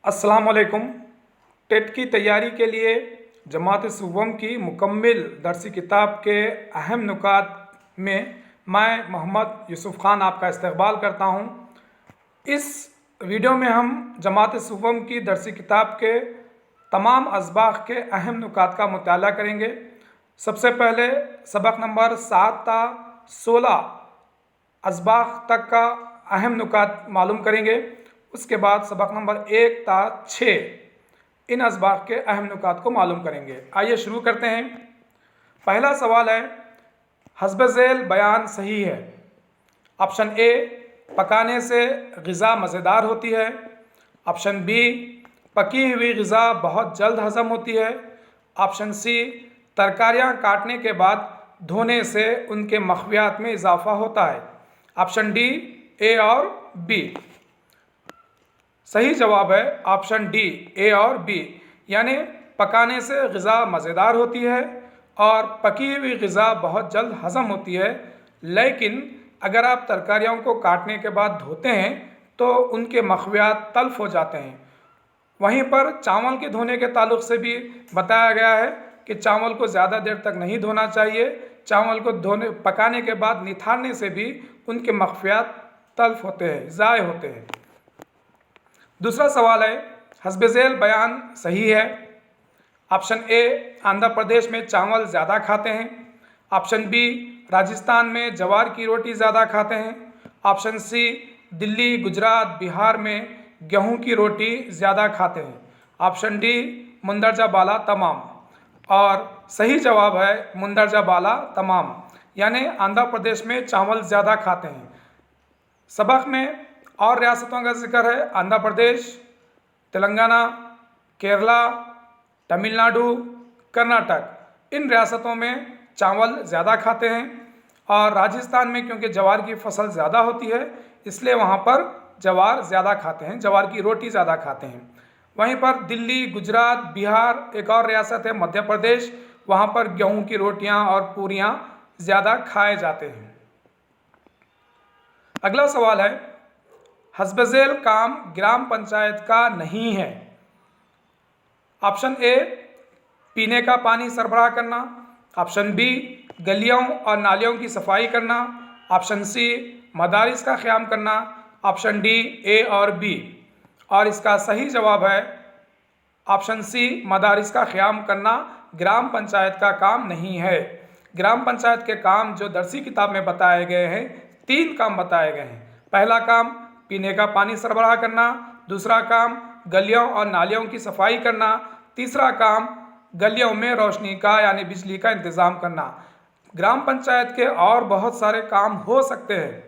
अस्सलाम वालेकुम। टेट की तैयारी के लिए जमात सुवम की मुकम्मिल दरसी किताब के अहम नुकात में मैं मोहम्मद यूसुफ़ ख़ान आपका इस्तकबाल करता हूँ। इस वीडियो में हम जमात सुवम की दरसी किताब के तमाम असबाक़ के अहम नुकात का मुताला करेंगे। सबसे पहले सबक नंबर 7 ता 16 असबाक़ तक का अहम नुकात मालूम करेंगे। उसके बाद सबक नंबर 1 ता 6 इन असबाक़ के अहम नुकात को मालूम करेंगे। आइए शुरू करते हैं। पहला सवाल है, हस्ब ज़ैल बयान सही है। ऑप्शन ए, पकाने से ग़िज़ा मज़ेदार होती है। ऑप्शन बी, पकी हुई ग़िज़ा बहुत जल्द हज़म होती है। ऑप्शन सी, तरकारियाँ काटने के बाद धोने से उनके मख़वियात में इजाफ़ा होता है। ऑप्शन डी, ए और बी। सही जवाब है ऑप्शन डी, ए और बी, यानी पकाने से ग़िज़ा मज़ेदार होती है और पकी हुई ग़िज़ा बहुत जल्द हज़म होती है। लेकिन अगर आप तरकारियों को काटने के बाद धोते हैं तो उनके मख़वियात तल्फ़ हो जाते हैं। वहीं पर चावल के धोने के ताल्लुक़ से भी बताया गया है कि चावल को ज़्यादा देर तक नहीं धोना चाहिए। चावल को पकाने के बाद निथारने से भी उनके मख़वियात तल्फ़ होते हैं, ज़ाय होते हैं। दूसरा सवाल है, हस्ब ज़ैल बयान सही है। ऑप्शन ए, आंध्र प्रदेश में चावल ज़्यादा खाते हैं। ऑप्शन बी, राजस्थान में जवार की रोटी ज़्यादा खाते हैं। ऑप्शन सी, दिल्ली, गुजरात, बिहार में गेहूं की रोटी ज़्यादा खाते हैं। ऑप्शन डी, मुंदरजा बाला तमाम। और सही जवाब है मुंदरजा बाला तमाम, यानी आंध्र प्रदेश में चावल ज़्यादा खाते हैं। सबक में और रियासतों का जिक्र है, आंध्र प्रदेश, तेलंगाना, केरला, तमिलनाडु, कर्नाटक। इन रियासतों में चावल ज़्यादा खाते हैं और राजस्थान में क्योंकि जवार की फसल ज़्यादा होती है इसलिए वहाँ पर जवार ज़्यादा खाते हैं, जवार की रोटी ज़्यादा खाते हैं। वहीं पर दिल्ली, गुजरात, बिहार, एक और रियासत है मध्य प्रदेश, वहाँ पर गेहूं की रोटियाँ और पूरियाँ ज़्यादा खाए जाते हैं। अगला सवाल है, हस्ब ज़ैल काम ग्राम पंचायत का नहीं है। ऑप्शन ए, पीने का पानी सरबराह करना। ऑप्शन बी, गलियों और नालियों की सफाई करना। ऑप्शन सी, मदारिस का क़याम करना। ऑप्शन डी, ए और बी। और इसका सही जवाब है ऑप्शन सी, मदारिस का क़याम करना ग्राम पंचायत का काम नहीं है। ग्राम पंचायत के काम जो दरसी किताब में बताए गए हैं, 3 काम बताए गए हैं। पहला काम पीने का पानी सरबराह करना, दूसरा काम गलियों और नालियों की सफाई करना, तीसरा काम गलियों में रोशनी का यानी बिजली का इंतज़ाम करना। ग्राम पंचायत के और बहुत सारे काम हो सकते हैं,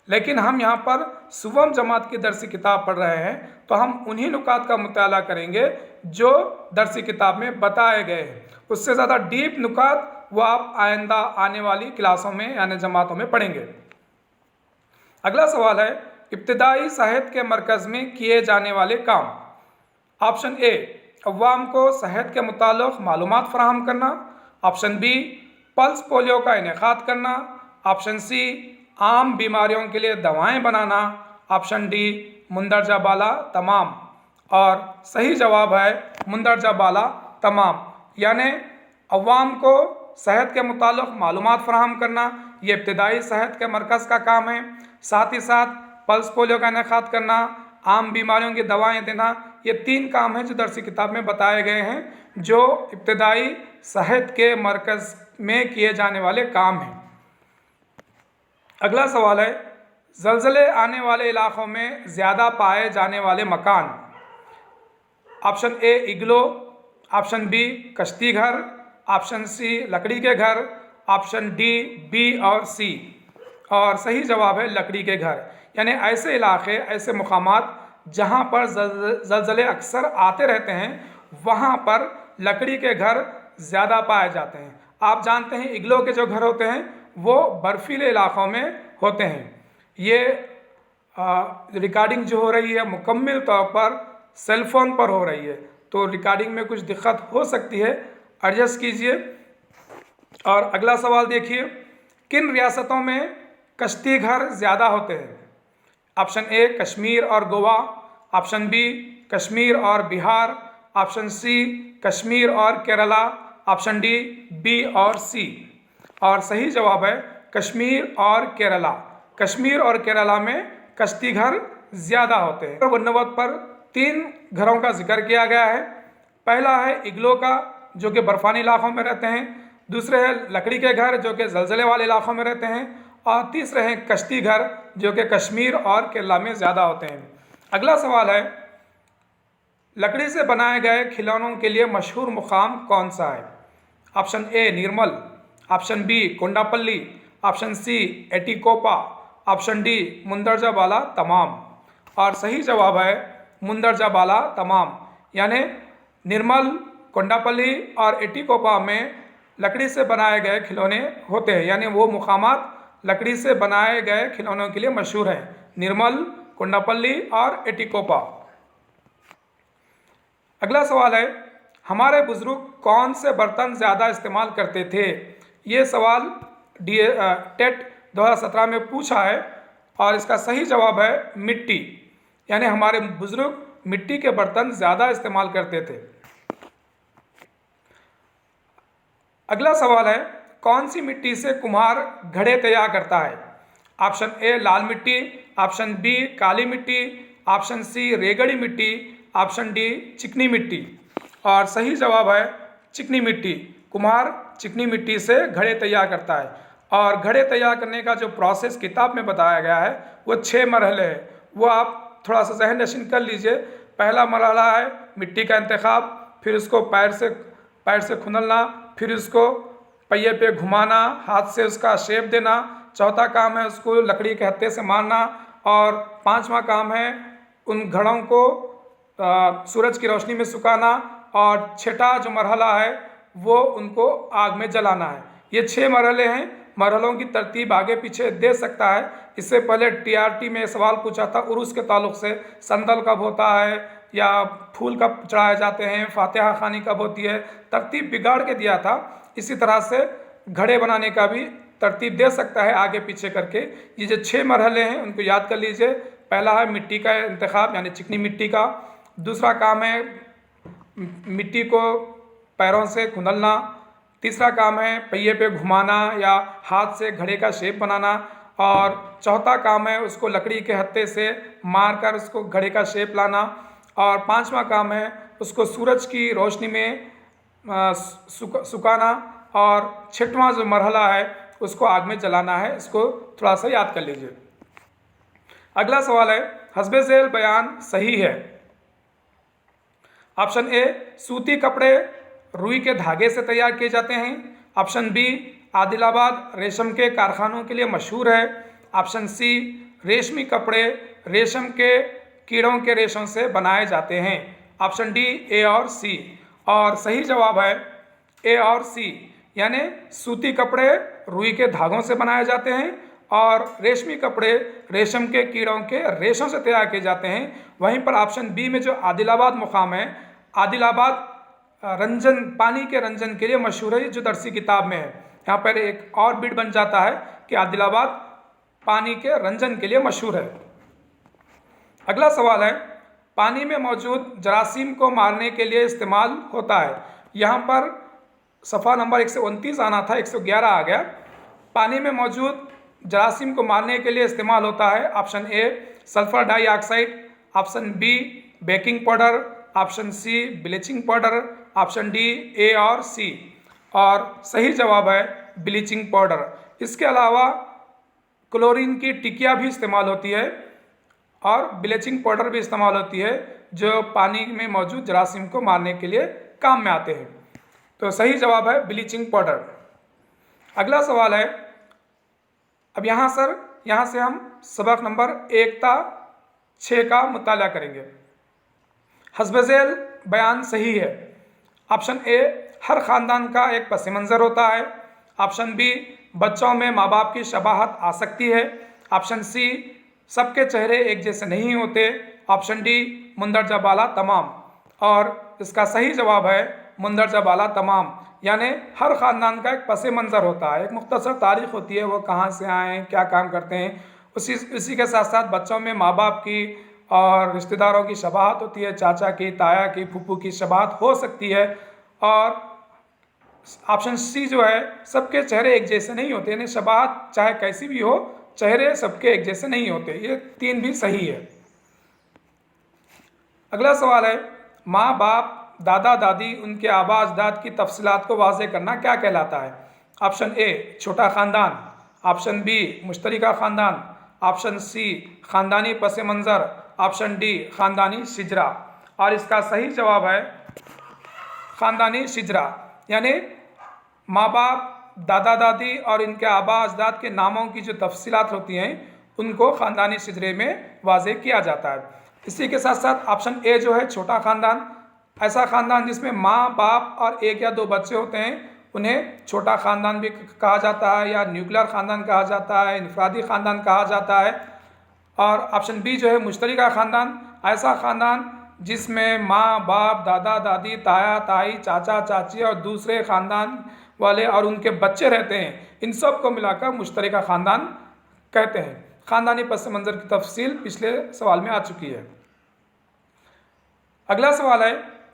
लेकिन हम यहाँ पर सुवम जमात की दरसी किताब पढ़ रहे हैं तो हम उन्हीं नुकात का मुताला करेंगे जो दरसी किताब में बताए गए हैं। उससे ज़्यादा डीप नुकात वो आप आइंदा आने वाली क्लासों में यानी जमातों में पढ़ेंगे। अगला सवाल है, इब्तिदाई सेहत के मरकज़ में किए जाने वाले काम। ऑप्शन ए, अवाम को सेहत के मुताल्लिक़ मालूमात फ़राहम करना। ऑप्शन बी, पल्स पोलियो का इनेकाद करना। ऑप्शन सी, आम बीमारियों के लिए दवाएं बनाना। ऑप्शन डी, मुंदरजा बाला तमाम। और सही जवाब है मुंदरजा बाला तमाम, यानी अवाम को सेहत के मुताल्लिक़ मालूमात फ़राहम करना ये इब्तिदाई सेहत के मरकज़ का काम है। साथ ही साथ पल्स पोलियो का इनेकाद करना, आम बीमारियों की दवाएं देना, ये 3 काम हैं जो दरसी किताब में बताए गए हैं जो इब्तिदाई सेहत के मरकज़ में किए जाने वाले काम हैं। अगला सवाल है, ज़लज़ले आने वाले इलाक़ों में ज़्यादा पाए जाने वाले मकान। Option A, igloo. Option B, कश्ती घर। ऑप्शन सी, लकड़ी के घर। ऑप्शन डी, बी और सी। और सही जवाब है लकड़ी के घर, यानी ऐसे इलाके, ऐसे मुकामात जहाँ पर ज़लज़ले अक्सर आते रहते हैं वहाँ पर लकड़ी के घर ज़्यादा पाए जाते हैं। आप जानते हैं इग्लो के जो घर होते हैं वो बर्फीले इलाक़ों में होते हैं। ये रिकॉर्डिंग जो हो रही है मुकम्मल तौर पर सेलफोन पर हो रही है तो रिकॉर्डिंग में कुछ दिक्कत हो सकती है, एडजस्ट कीजिए। और अगला सवाल देखिए, किन रियासतों में कश्ती घर ज़्यादा होते हैं। ऑप्शन ए, कश्मीर और गोवा। ऑप्शन बी, कश्मीर और बिहार, ऑप्शन सी कश्मीर और केरला, ऑप्शन डी बी और सी। और सही जवाब है कश्मीर और केरला। कश्मीर और केरला में कश्ती घर ज़्यादा होते हैं। वनवत पर 3 घरों का जिक्र किया गया है। पहला है इग्लो का, जो कि बर्फानी इलाकों में रहते हैं। दूसरे है लकड़ी के घर, जो कि जलजले वाले इलाकों में रहते हैं। और तीसरे हैं कश्ती घर, जो कि कश्मीर और केरला में ज़्यादा होते हैं। अगला सवाल है, लकड़ी से बनाए गए खिलौनों के लिए मशहूर मुकाम कौन सा है? Option A Nirmal, option B Kondapalli, option C Etikoppaka, option D मुंदरजा बाला तमाम। और सही जवाब है मुंदरजा बाला तमाम। यानी निर्मल, कोंडापल्ली और एटिकोपा में लकड़ी से बनाए गए खिलौने होते हैं। यानी वो मुकामात लकड़ी से बनाए गए खिलौनों के लिए मशहूर हैं, निर्मल, कोंडापल्ली और एटिकोपा। अगला सवाल है, हमारे बुजुर्ग कौन से बर्तन ज़्यादा इस्तेमाल करते थे? ये सवाल टेट 2017 में पूछा है और इसका सही जवाब है मिट्टी। यानी हमारे बुजुर्ग मिट्टी के बर्तन ज़्यादा इस्तेमाल करते थे। अगला सवाल है, कौन सी मिट्टी से कुम्हार घड़े तैयार करता है? ऑप्शन ए लाल मिट्टी, ऑप्शन बी काली मिट्टी, ऑप्शन सी रेगड़ी मिट्टी, ऑप्शन डी चिकनी मिट्टी। और सही जवाब है चिकनी मिट्टी। कुम्हार चिकनी मिट्टी से घड़े तैयार करता है। और घड़े तैयार करने का जो प्रोसेस किताब में बताया गया है वो 6 मरहले है। वो आप थोड़ा सा जहन नशीन कर लीजिए। पहला मरहला है मिट्टी का इंतखाब, फिर उसको पैर से खुनलना, फिर उसको पहिए पे घुमाना, हाथ से उसका शेप देना। चौथा काम है उसको लकड़ी के हत्थे से मारना। और 5वां काम है उन घड़ों को सूरज की रोशनी में सुखाना। और 6ठा जो मरहला है वो उनको आग में जलाना है। ये 6 मरहले हैं। मरहलों की तरतीब आगे पीछे दे सकता है। इससे पहले TRT में सवाल पूछा था उर्स के ताल्लुक से, संदल कब होता है या फूल कब चढ़ाए जाते हैं, फातिहा खानी कब होती है, तरतीब बिगाड़ के दिया था। इसी तरह से घड़े बनाने का भी तरतीब दे सकता है आगे पीछे करके। ये जो 6 मरहले हैं उनको याद कर लीजिए। पहला है मिट्टी का इंतखाब यानी चिकनी मिट्टी का। दूसरा काम है मिट्टी को पैरों से खुंदलना। तीसरा काम है पहिए पे घुमाना या हाथ से घड़े का शेप बनाना। और चौथा काम है उसको लकड़ी के हत्थे से मारकर उसको घड़े का शेप लाना। और 5वां काम है उसको सूरज की रोशनी में सुखाना। और 6वां जो मरहला है उसको आग में जलाना है। इसको थोड़ा सा याद कर लीजिए। अगला सवाल है, हस्बे ज़ैल बयान सही है? ऑप्शन ए सूती कपड़े रुई के धागे से तैयार किए जाते हैं। ऑप्शन बी आदिलाबाद रेशम के कारखानों के लिए मशहूर है। ऑप्शन सी रेशमी कपड़े रेशम के कीड़ों के रेशों से बनाए जाते हैं। ऑप्शन डी ए और सी। और सही जवाब है ए और सी। यानी सूती कपड़े रुई के धागों से बनाए जाते हैं और रेशमी कपड़े रेशम के कीड़ों के रेशों से तैयार किए जाते हैं। वहीं पर ऑप्शन बी में जो आदिलाबाद मुकाम है, आदिलाबाद रंजन, पानी के रंजन के लिए मशहूर है, जो दरसी किताब में है। यहाँ पर एक और बिट बन जाता है कि आदिलाबाद पानी के रंजन के लिए मशहूर है। अगला सवाल है, पानी में मौजूद जरासीम को मारने के लिए इस्तेमाल होता है। यहाँ पर सफ़ा नंबर 129 आना था, 111 आ गया। पानी में मौजूद जरासीम को मारने के लिए इस्तेमाल होता है। Option A sulphur dioxide, option B baking powder, option C bleaching powder, option D A और सी। और सही जवाब है ब्लीचिंग पाउडर। इसके अलावा क्लोरीन की टिकिया भी इस्तेमाल होती है और ब्लीचिंग पाउडर भी इस्तेमाल होती है, जो पानी में मौजूद जरासीम को मारने के लिए काम में आते हैं। तो सही जवाब है ब्लीचिंग पाउडर। अगला सवाल है, अब यहाँ से हम सबक नंबर 1-6 का मुताला करेंगे। हस्बे ज़ैल बयान सही है। ऑप्शन ए हर ख़ानदान का एक पस मंज़र होता है। ऑप्शन बी बच्चों में माँ बाप की शबाहत आ सकती है। ऑप्शन सी सबके चेहरे एक जैसे नहीं होते। ऑप्शन डी मुंदरजा बाला तमाम। और इसका सही जवाब है मुंदरजा बाला तमाम। यानी हर ख़ानदान का एक पस मंज़र होता है, एक मुख्तसर तारीख़ होती है, वो कहाँ से आए हैं, क्या काम करते हैं। उसी के साथ साथ बच्चों में माँ बाप की और रिश्तेदारों की शबाहत होती है, चाचा की, ताया की, फूफू की शबाहत हो सकती है। और ऑप्शन सी जो है, सबके चेहरे एक जैसे नहीं होते, यानी शबाहत चाहे कैसी भी हो, चेहरे सबके एक जैसे नहीं होते। ये 3 भी सही है। अगला सवाल है, माँ बाप, दादा दादी, उनके आबा अजदाद की तफसीलात को वाज़ेह करना क्या कहलाता है? ऑप्शन ए छोटा ख़ानदान, ऑप्शन बी मुश्तरका ख़ानदान, ऑप्शन सी ख़ानदानी पस मंज़र, ऑप्शन डी ख़ानदानी शिजरा। और इसका सही जवाब है ख़ानदानी शिजरा, यानी माँ बाप, दादा दादी और इनके आबा अजदाद के नामों की जो तफसीलात होती हैं उनको ख़ानदानी शिजरे में वाज़ेह किया जाता है। इसी के साथ साथ ऑप्शन ए जो है छोटा ख़ानदान, ऐसा ख़ानदान जिसमें माँ बाप और 1 या 2 बच्चे होते हैं उन्हें छोटा ख़ानदान भी कहा जाता है, या न्यूक्लियर ख़ानदान कहा जाता है, इनफरादी ख़ानदान कहा जाता है। और ऑप्शन बी जो है मुश्तरका ख़ानदान, ऐसा ख़ानदान जिसमें माँ बाप, दादा दादी, ताया ताई, चाचा चाची और दूसरे ख़ानदान वाले और उनके बच्चे रहते हैं, इन सब को मिलाकर मुश्तरका ख़ानदान कहते हैं। ख़ानदानी पस मंज़र की तफसील पिछले सवाल में आ चुकी है। अगला सवाल है,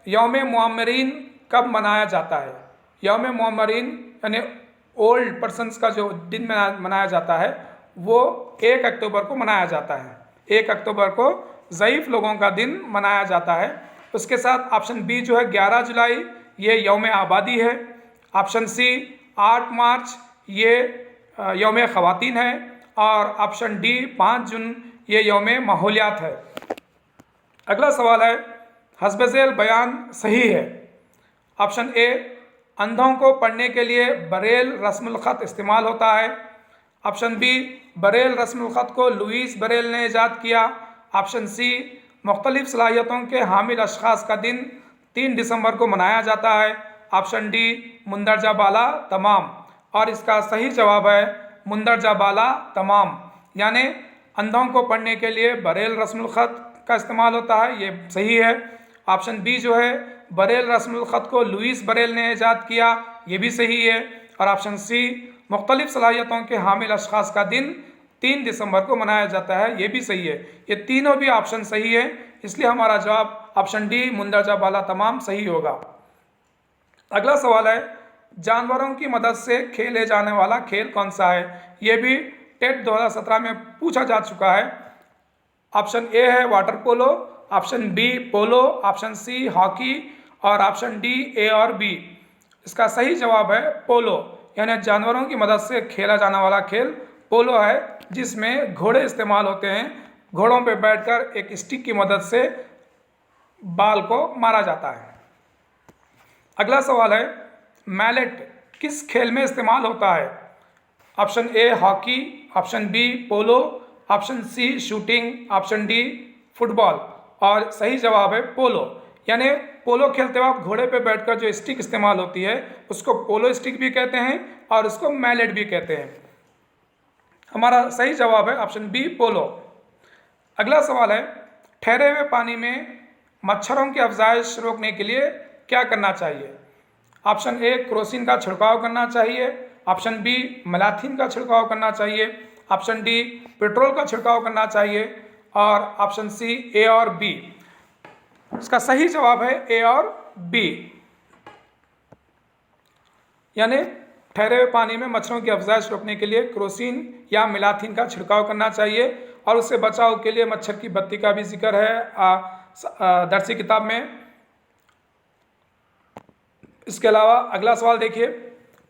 यौम मुअम्मरीन कब मनाया जाता है? यौम मुअम्मरीन यानी ओल्ड पर्सनस का जो दिन मनाया जाता है वो 1 अक्टूबर को मनाया जाता है। 1 अक्टूबर को ज़ईफ़ लोगों का दिन मनाया जाता है। उसके साथ ऑप्शन बी जो है 11 जुलाई, ये यौम आबादी है। ऑप्शन सी 8 मार्च, ये यौम ख़वातीन है। और ऑप्शन डी 5 जून, ये यौम माहौलियात है। अगला सवाल है, हस्ब ज़ैल बयान सही है? ऑप्शन ए अंधों को पढ़ने के लिए बरेल रस्मुल ख़त इस्तेमाल होता है। ऑप्शन बी बरेल रस्मुल ख़त को लुईस बरेल ने ईजाद किया। ऑप्शन सी मुख्तलिफ सलाहियतों के हामिल अशख़ास का दिन 3 दिसंबर को मनाया जाता है। ऑप्शन डी मुंदरजा बाला तमाम। और इसका सही जवाब है मुंदरजा बाला तमाम, यानी अंधों को पढ़ने के लिए बरेल रस्मुल ख़त का इस्तेमाल होता है, ये सही है। ऑप्शन बी जो है बरेल रस्मुल ख़त को लुईस बरेल ने ईजाद किया, ये भी सही है। और ऑप्शन सी मुख्तलिफ सलाहियतों के हामिल अशख़ास का दिन 3 दिसंबर को मनाया जाता है, ये भी सही है। ये तीनों भी ऑप्शन सही है, इसलिए हमारा जवाब ऑप्शन डी मुंदरजा बाला तमाम सही होगा। अगला सवाल है, जानवरों की मदद से खेले जाने वाला खेल कौन सा है? ये भी टेट 2017 में पूछा जा चुका है। ऑप्शन ए है water polo, option B polo, option सी हॉकी और ऑप्शन डी ए और बी। इसका सही जवाब है पोलो, यानी जानवरों की मदद से खेला जाने वाला खेल पोलो है, जिसमें घोड़े इस्तेमाल होते हैं। घोड़ों पर बैठकर एक स्टिक की मदद से बाल को मारा जाता है। अगला सवाल है, मैलेट किस खेल में इस्तेमाल होता है? Option A hockey, option B polo, option C shooting, option D football. और सही जवाब है पोलो, यानी पोलो खेलते वक्त घोड़े पे बैठकर जो स्टिक इस्तेमाल होती है उसको पोलो स्टिक भी कहते हैं और उसको मैलेट भी कहते हैं। हमारा सही जवाब है ऑप्शन बी पोलो। अगला सवाल है, ठहरे हुए पानी में मच्छरों की अफजाइश रोकने के लिए क्या करना चाहिए? ऑप्शन ए क्रोसिन का छिड़काव करना चाहिए, ऑप्शन बी मैलाथिन का छिड़काव करना चाहिए, ऑप्शन डी पेट्रोल का छिड़काव करना चाहिए और ऑप्शन सी ए और बी। इसका सही जवाब है ए और बी, यानी ठहरे हुए पानी में मच्छरों की अफजाइश रोकने के लिए क्रोसिन या मैलाथिन का छिड़काव करना चाहिए और उससे बचाव के लिए मच्छर की बत्ती का भी जिक्र है दरसी किताब में। इसके अलावा अगला सवाल देखिए,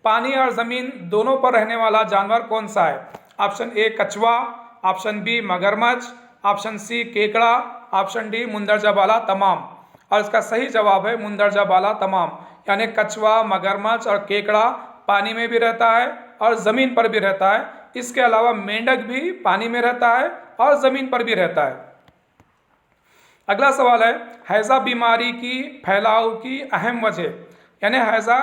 पानी और ज़मीन दोनों पर रहने वाला जानवर कौन सा है? ऑप्शन ए कछुआ, ऑप्शन बी मगरमच्छ, ऑप्शन सी केकड़ा, ऑप्शन डी मुंदरजा बाला तमाम। और इसका सही जवाब है मुंदरजा बाला तमाम, यानी कछुआ, मगरमच्छ और केकड़ा पानी में भी रहता है और ज़मीन पर भी रहता है। इसके अलावा मेंढक भी पानी में रहता है और ज़मीन पर भी रहता है। अगला सवाल है, हैज़ा बीमारी की फैलाव की अहम वजह, यानी हैज़ा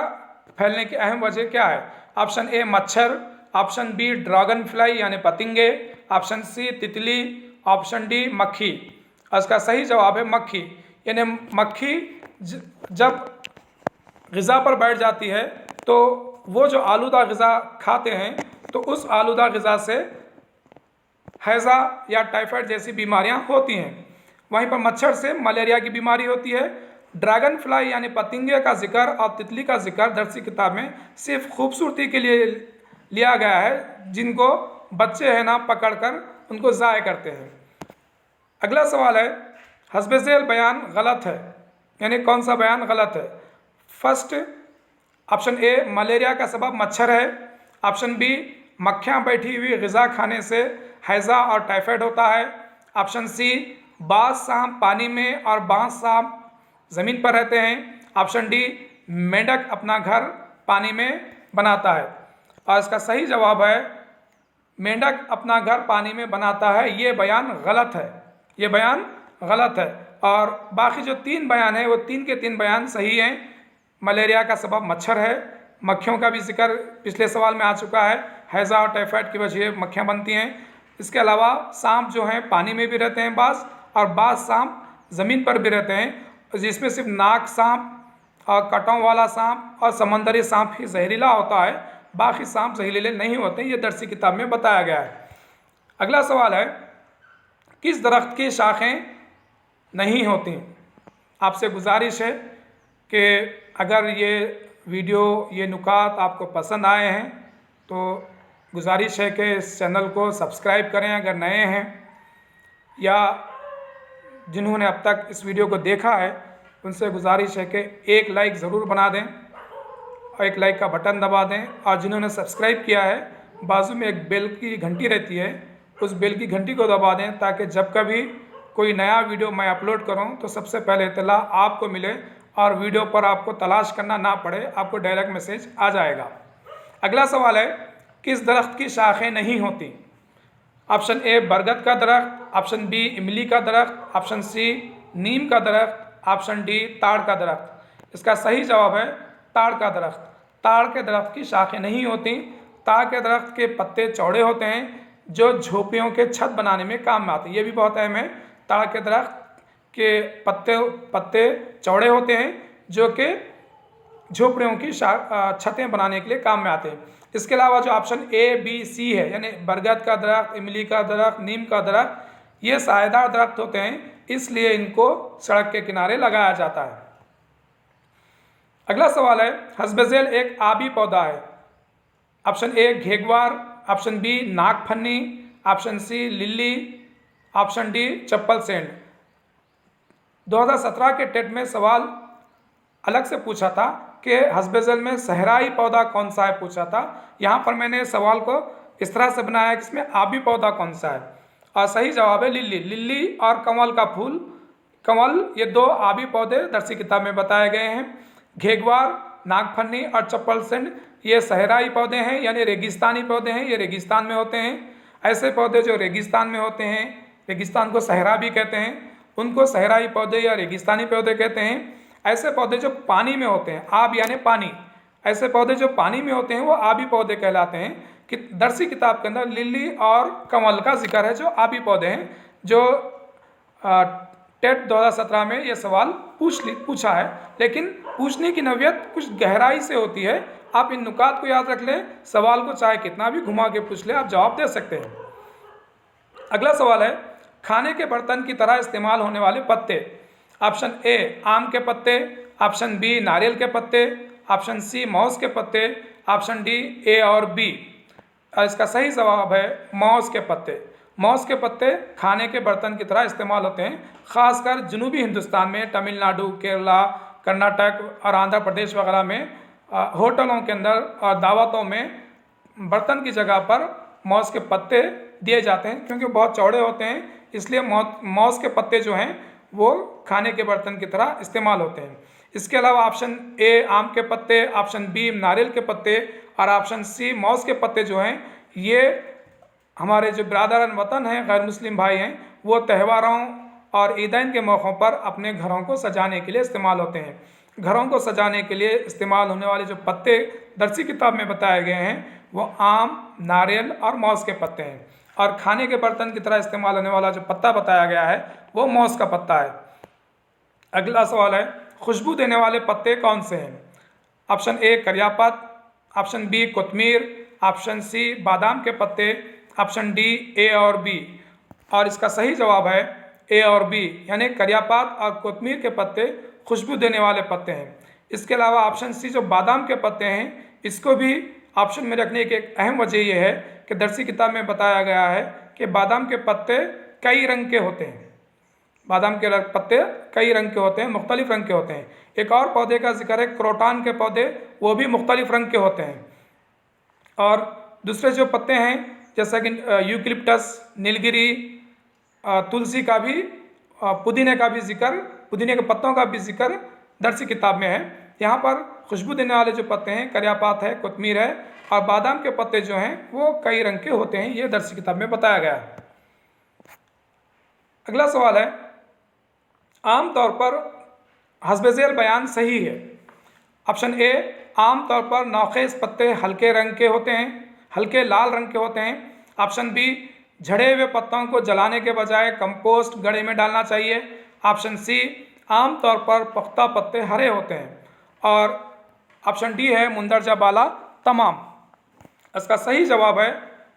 फैलने की अहम वजह क्या है? ऑप्शन ए मच्छर, ऑप्शन बी ड्रैगन फ्लाई यानी पतंगे, ऑप्शन सी तितली, ऑप्शन डी मक्खी। और इसका सही जवाब है मक्खी, यानी मक्खी जब ग़िज़ा पर बैठ जाती है तो वो जो आलूदा ग़िज़ा खाते हैं तो उस आलूदा ग़िज़ा से हैज़ा या टाइफाइड जैसी बीमारियां होती हैं। वहीं पर मच्छर से मलेरिया की बीमारी होती है। ड्रैगन फ्लाई यानी पतंगे का जिक्र और तितली का जिक्र दरसी किताब में सिर्फ खूबसूरती के लिए लिया गया है, जिनको बच्चे हैं ना पकड़कर उनको ज़ाय करते हैं। अगला सवाल है, हस्ब ज़ैल बयान गलत है, यानी कौन सा बयान गलत है? फर्स्ट ऑप्शन ए, मलेरिया का सबब मच्छर है। ऑप्शन बी, मक्खियाँ बैठी हुई ग़िज़ा खाने से हैज़ा और टाइफाइड होता है। ऑप्शन सी, बाज सांप पानी में और बांस सांप ज़मीन पर रहते हैं। ऑप्शन डी, मेंढक अपना घर पानी में बनाता है। और इसका सही जवाब है मेंढक अपना घर पानी में बनाता है। ये बयान गलत है, ये बयान गलत है। और बाकी जो 3 बयान हैं वो 3 के 3 बयान सही हैं। मलेरिया का सबब मच्छर है, मक्खियों का भी जिक्र पिछले सवाल में आ चुका है, हैज़ा और टाइफाइड की वजह मक्खियाँ बनती हैं। इसके अलावा सांप जो हैं पानी में भी रहते हैं बाज, और बाज सांप ज़मीन पर भी रहते हैं, जिसमें सिर्फ नाग सांप और कटों वाला सांप और समंदरी सांप ही जहरीला होता है, बाकी सांप जहरीले नहीं होते। ये दरसी किताब में बताया गया है। अगला सवाल है, किस दरख्त की शाखें नहीं होती? आपसे गुजारिश है कि अगर ये वीडियो, ये नुकात आपको पसंद आए हैं तो गुजारिश है कि इस चैनल को सब्सक्राइब करें अगर नए हैं, या जिन्होंने अब तक इस वीडियो को देखा है उनसे गुजारिश है कि एक लाइक ज़रूर बना दें और एक लाइक का बटन दबा दें। और जिन्होंने सब्सक्राइब किया है, बाजू में एक बेल की घंटी रहती है, उस बेल की घंटी को दबा दें ताकि जब कभी कोई नया वीडियो मैं अपलोड करूं तो सबसे पहले इत्तला आपको मिले और वीडियो पर आपको तलाश करना ना पड़े, आपको डायरेक्ट मैसेज आ जाएगा। अगला सवाल है, किस दरख्त की शाखें नहीं होती? ऑप्शन ए, बरगद का दरख्त। ऑप्शन बी, इमली का दरख्त। ऑप्शन सी, नीम का दरख्त। ऑप्शन डी, ताड़ का दरख्त। इसका सही जवाब है ताड़ का दरख्त। ताड़ के दरख्त की शाखें नहीं होती। ताड़ के दरख्त के पत्ते चौड़े होते हैं जो झोपड़ियों के छत बनाने में काम में आते हैं। ये भी बहुत अहम है, ताड़ के दरख्त के पत्ते चौड़े होते हैं जो कि झोपड़ियों की छतें बनाने के लिए काम में आते हैं। इसके अलावा जो ऑप्शन ए, बी, सी है, यानी बरगद का दरख्त, इमली का दरख्त, नीम का दरख्त, ये सायेदार दरख्त होते हैं, इसलिए इनको सड़क के किनारे लगाया जाता है। अगला सवाल है, हस्ब ज़ैल एक आबी पौधा है। ऑप्शन ए, घेगवार। ऑप्शन बी, नागफन्नी। Option C, lily. Option D, चप्पल सेंड। 2017 के टेट में सवाल अलग से पूछा था कि हस्ब ज़ैल में सहराई पौधा कौन सा है, पूछा था। यहाँ पर मैंने सवाल को इस तरह से बनाया है कि इसमें आबी पौधा कौन सा है, और सही जवाब है लिली। लिली और कमल का फूल, कमल, ये 2 आबी पौधे दरसी किताब में बताए गए हैं। घेगवार, नागफन्नी और चप्पल सेंड ये सहराई पौधे हैं, यानी रेगिस्तानी पौधे हैं, ये रेगिस्तान में होते हैं। ऐसे पौधे जो रेगिस्तान में होते हैं, रेगिस्तान को सहरा भी कहते हैं, उनको सहराई पौधे या रेगिस्तानी पौधे कहते हैं। ऐसे पौधे जो पानी में होते हैं, आब यानी पानी, ऐसे पौधे जो पानी में होते हैं वो आबी पौधे कहलाते हैं। कि दरसी किताब के अंदर लिली और कमल का जिक्र है जो आबी पौधे हैं। जो टेट 2017 में ये सवाल पूछा है, लेकिन पूछने की नौयत कुछ गहराई से होती है। आप इन नुकात को याद रख लें, सवाल को चाहे कितना भी घुमा के पूछ ले, आप जवाब दे सकते हैं। अगला सवाल है, खाने के बर्तन की तरह इस्तेमाल होने वाले पत्ते। ऑप्शन ए, आम के पत्ते। ऑप्शन बी, नारियल के पत्ते। ऑप्शन सी, मौस के पत्ते। ऑप्शन डी, ए और बी। और इसका सही जवाब है मौस के पत्ते। मौस के पत्ते खाने के बर्तन की तरह इस्तेमाल होते हैं, ख़ासकर जनूबी हिंदुस्तान में, तमिलनाडु, केरला, कर्नाटक और आंध्र प्रदेश वगैरह में होटलों के अंदर और दावतों में बर्तन की जगह पर मौस के पत्ते दिए जाते हैं, क्योंकि बहुत चौड़े होते हैं, इसलिए मौस के पत्ते जो हैं वो खाने के बर्तन की तरह इस्तेमाल होते हैं। इसके अलावा ऑप्शन ए, आम के पत्ते। ऑप्शन बी, नारियल के पत्ते। और ऑप्शन सी, मौस के पत्ते जो हैं, ये हमारे जो बिरादरान वतन हैं, गैर मुस्लिम भाई हैं, वो त्योहारों और ईदैन के मौक़ों पर अपने घरों को सजाने के लिए इस्तेमाल होते हैं। घरों को सजाने के लिए इस्तेमाल होने वाले जो पत्ते दरसी किताब में बताए गए हैं वो आम, नारियल और मौस के पत्ते हैं, और खाने के बर्तन की तरह इस्तेमाल होने वाला जो पत्ता बताया गया है वो मौस का पत्ता है। अगला सवाल है, खुशबू देने वाले पत्ते कौन से हैं? ऑप्शन ए, करियापत। ऑप्शन बी, कोतमीर। ऑप्शन सी, बादाम के पत्ते। ऑप्शन डी, ए और बी। और इसका सही जवाब है ए और बी, यानी करियापात और कोतमीर के पत्ते खुशबू देने वाले पत्ते हैं। इसके अलावा ऑप्शन सी जो बादाम के पत्ते हैं, इसको भी ऑप्शन में रखने की एक अहम वजह यह है कि दरसी किताब में बताया गया है कि बादाम के पत्ते कई रंग के होते हैं। बादाम के पत्ते कई रंग के होते हैं, मुख्तलिफ रंग के होते हैं। एक और पौधे का जिक्र है क्रोटान के पौधे, वो भी मुख्तलिफ रंग के होते हैं। और दूसरे जो पत्ते हैं जैसा कि यूकलिप्टस, नीलगिरी, तुलसी का भी, पुदीने का भी जिक्र, पुदीने के पत्तों का भी जिक्र दरसी किताब में है। यहाँ पर खुशबू देने वाले जो पत्ते हैं करियापात है, कोतमीर है, और बादाम के पत्ते जो हैं वो कई रंग के होते हैं, ये दरसी किताब में बताया गया है। अगला सवाल है, आमतौर पर हस्ब ज़ैल बयान सही है। ऑप्शन ए, आमतौर पर नौखेज़ पत्ते हल्के रंग के होते हैं, हल्के लाल रंग के होते हैं। ऑप्शन बी, झड़े हुए पत्तों को जलाने के बजाय कंपोस्ट गड्ढे में डालना चाहिए। ऑप्शन सी, आमतौर पर पुख्ता पत्ते हरे होते हैं। और ऑप्शन डी है मुंदरजा बाला तमाम। इसका सही जवाब है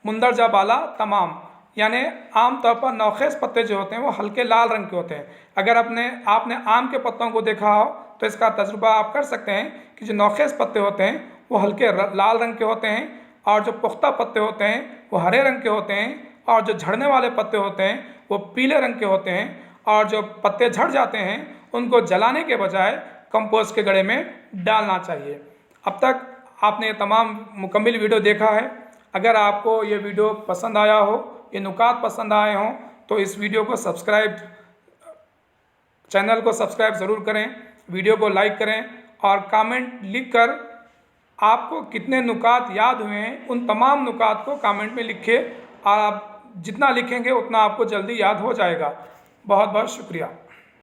मुंदरजा बाला तमाम, यानी आमतौर पर नौखेज़ पत्ते जो होते हैं वो हल्के लाल रंग के होते हैं। अगर आपने आम के पत्तों को देखा हो तो इसका तजुर्बा आप कर सकते हैं कि जो नौखेज़ पत्ते होते हैं वो हल्के लाल रंग के होते हैं, और जो पुख्ता पत्ते होते हैं वो हरे रंग के होते हैं, और जो झड़ने वाले पत्ते होते हैं वो पीले रंग के होते हैं। और जो पत्ते झड़ जाते हैं उनको जलाने के बजाय कंपोस्ट के गड्ढे में डालना चाहिए। अब तक आपने ये तमाम मुकम्मल वीडियो देखा है। अगर आपको ये वीडियो पसंद आया हो, ये नुकात पसंद आए हों, तो इस वीडियो को चैनल को सब्सक्राइब ज़रूर करें, वीडियो को लाइक करें, और कमेंट लिखकर आपको कितने नुकात याद हुए हैं उन तमाम नुकात को कमेंट में लिखिए, और आप जितना लिखेंगे उतना आपको जल्दी याद हो जाएगा। बहुत बहुत शुक्रिया।